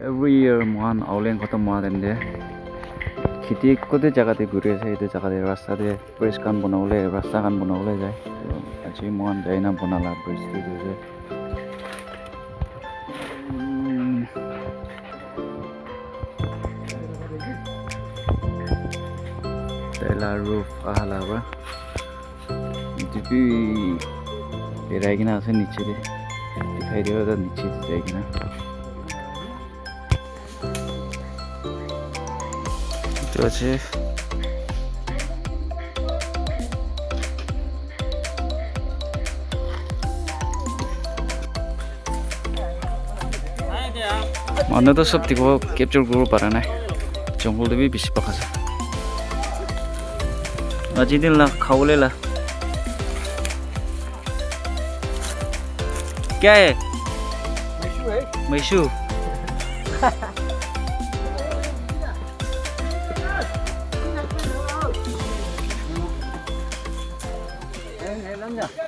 every year mohan aulen khotom moha dende khiti kote jaga te gure ase etu jaga te rasta te bridge kan banawole rasta kan banawole jai aji mohan jaina banala bridge te je tela roof ahala ba dibi berai gina ase niche de dikhai diyo ta niche jai gina itu aja mana tuh सब देखो capture करो पारा ना जंगल तो भी बेसी पकासा आज दिन ला खाओले ला क्या है मैशू है